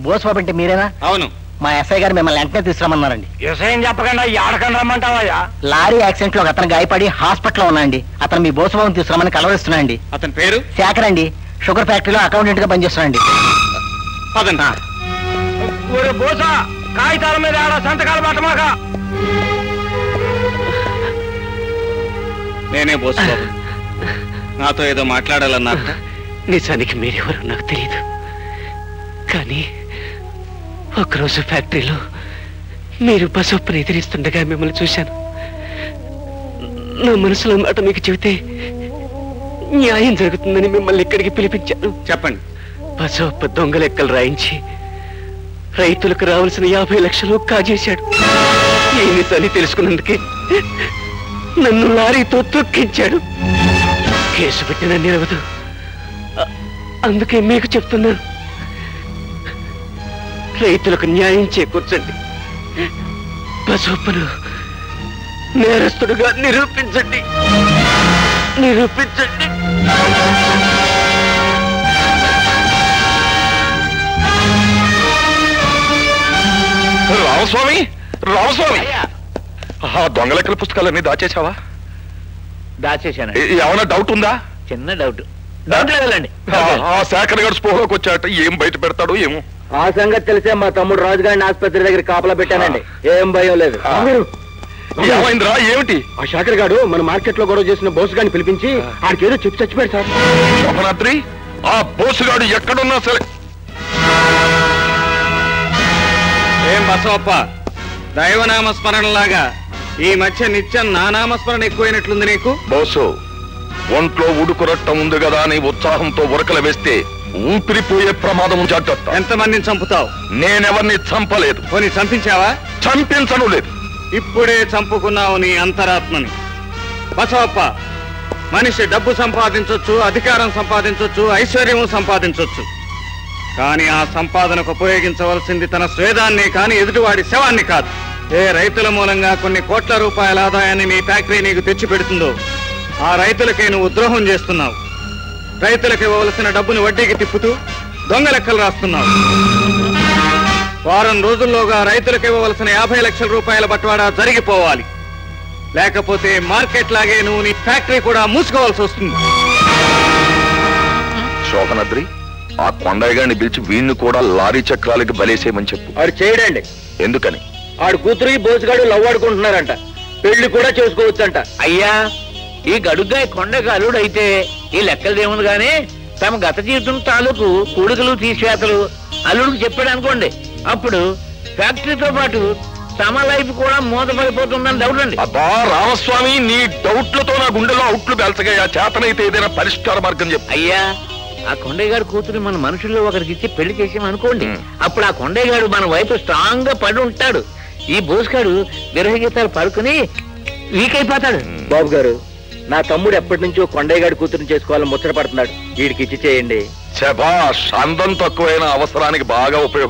బోసుబాబు అంటే మీరేనా? అవును. మా ఎస్ఐ గారు మిమ్మల్ని వెంటనే తీసుకురమ్మన్నారండి. ఎస్ఐ చెప్పకుండా ఏడకండి రమ్మంటావా? లారీ యాక్సిడెంట్ లో అతను గాయపడి హాస్పిటల్లో ఉన్నాండి. అతను మీ బోసుబాబుని తీసుకురమ్మని కలవరిస్తున్నాండి. అతని పేరు శేఖర్ అండి. షుగర్ ఫ్యాక్టరీలో అకౌంటెంట్ గా పనిచేస్తున్నాండి. పదండి. బోసా కాగితాల మీద సంతకాలు పట్టమాక. నేనే బోసుబాబు. నాతో ఏదో మాట్లాడాలన్నా. నిజానికి మీరెవరో నాకు తెలియదు, కానీ ఒకరోజు ఫ్యాక్టరీలో మీరు బసొప్పని ఎదిరిస్తుండగా మిమ్మల్ని చూశాను. నా మనసులో మాట మీకు చెబితే న్యాయం జరుగుతుందని మిమ్మల్ని ఇక్కడికి పిలిపించాను. చెప్పండి. బసొప్ప దొంగ లెక్కలు రాయించి రైతులకు రావాల్సిన 50 లక్షలు కాజేశాడు. ఈ నిజాన్ని తెలుసుకున్నందుకే నన్ను లారీతో తొక్కించాడు. కేసు పెట్టిన నిలవదు. అందుకే మీకు చెప్తున్నాను, రైతులకు న్యాయం చేకూర్చండి. బసొప్పను నేరస్తుడుగా నిరూపించండి. రామస్వామి, రామస్వామి, ఆ దొంగ లెక్కల పుస్తకాలన్నీ దాచేశావా? దాచేశాను. ఏమైనా డౌట్ ఉందా? చిన్న డౌట్. డౌట్ లేదండి. ఆ శేఖర్ గారు స్పోహలోకి వచ్చాట, ఏం బయట పెడతాడో ఏమో. ఆ సంగతి తెలిసే మా తమ్ముడు రాజుగారిని ఆసుపత్రి దగ్గర కాపలా పెట్టానండి. ఏం భయం లేదు. ఏమైందిరా? ఏమిటి? ఆ శేఖర్ గారు మన మార్కెట్ లో గొడవ చేసిన బోసు గారిని పిలిపించి ఆడికి ఏదో చెప్పి చచ్చిపోయాడు సార్. శోభనాద్రి, ఆ బోసుగాడు ఎక్కడున్నా సరే. ఏం బసవప్ప, దైవనామ స్మరణలాగా ఈ మధ్య నిత్యం నా నామస్మరణ ఎక్కువైనట్లుంది నీకు? బోసు, ఒంట్లో ఉడుకురట్టం ఉంది కదా అని ఉత్సాహంతో ఉరకలు వేస్తే ఊపిరిపోయే ప్రమాదం జాగ్రత్త. ఎంతమందిని చంపుతావు? నేనెవరిని చంపలేదు. పోనీ చంపించావా? చంపించను లేదు. ఇప్పుడే చంపుకున్నావు నీ అంతరాత్మని. బసవప్ప, మనిషి డబ్బు సంపాదించొచ్చు, అధికారం సంపాదించొచ్చు, ఐశ్వర్యము సంపాదించొచ్చు, కానీ ఆ సంపాదనకు ఉపయోగించవలసింది తన స్వేదాన్ని కానీ ఎదుటివాడి శవాన్ని కాదు. ఏ రైతుల మూలంగా కొన్ని కోట్ల రూపాయల ఆదాయాన్ని నీ ఫ్యాక్టరీ నీకు తెచ్చి పెడుతుందో ఆ రైతులకే నువ్వు ద్రోహం చేస్తున్నావు. రైతులకు ఇవ్వవలసిన డబ్బుని వడ్డీకి తిప్పుతూ దొంగ లెక్కలు రాస్తున్నావు. వారం రోజుల్లోగా రైతులకు ఇవ్వవలసిన 50 లక్షల రూపాయల బట్వాడా జరిగిపోవాలి. లేకపోతే మార్కెట్ లాగే నువ్వు నీ ఫ్యాక్టరీ కూడా మూసుకోవాల్సి వస్తుంది. శోభనాద్రి, ఆ కొండయ్య గారిని పిలిచి వీణ్ణి కూడా లారీ చక్రాలకి బలేసేయమని చెప్పు. ఆడు చేయడండి. ఎందుకని? ఆడు కూతురు బోసుగాడు లవ్ ఆడుకుంటున్నారంట. పెళ్లి కూడా చేసుకోవచ్చంట. అయ్యా, ఈ గడుగ్గా కొండకు అల్లుడైతే ఈ లెక్కలదేముంది గానీ తమ గత జీవితం తాలూకు కూడుకలు తీసివేతలు అల్లుడికి చెప్పాడు అనుకోండి, అప్పుడు ఫ్యాక్టరీతో పాటు తమ లైఫ్ కూడా మూతపడిపోతుందని డౌట్ అండి. అబ్బా రామస్వామి, నీ డౌట్లతో నా గుండెలో అవుట్లు పెంచగా చేతనైతే ఏదైనా పరిష్కార మార్గం చెప్పు. అయ్యా, ఆ కొండయ్య గారు కూతురు మన మనుషుల్లో ఒకరికి ఇచ్చి పెళ్లి చేసామనుకోండి, అప్పుడు ఆ కొండయ్య గారు మన వైపు స్ట్రాంగ్ గా పడి ఉంటాడు. ఈ బోసుగాడు విరహగీతాలు పడుకుని వీక్ అయిపోతాడు. బాబు గారు, నా తమ్ముడు ఎప్పటి నుంచో కొండయ్య గారి కూతురుని చేసుకోవాలని ముచ్చట పడుతున్నాడు. వీడికి ఇచ్చి చేయండి. శభాష్, అందం తక్కువైన అవసరానికి బాగా ఉపయోగం.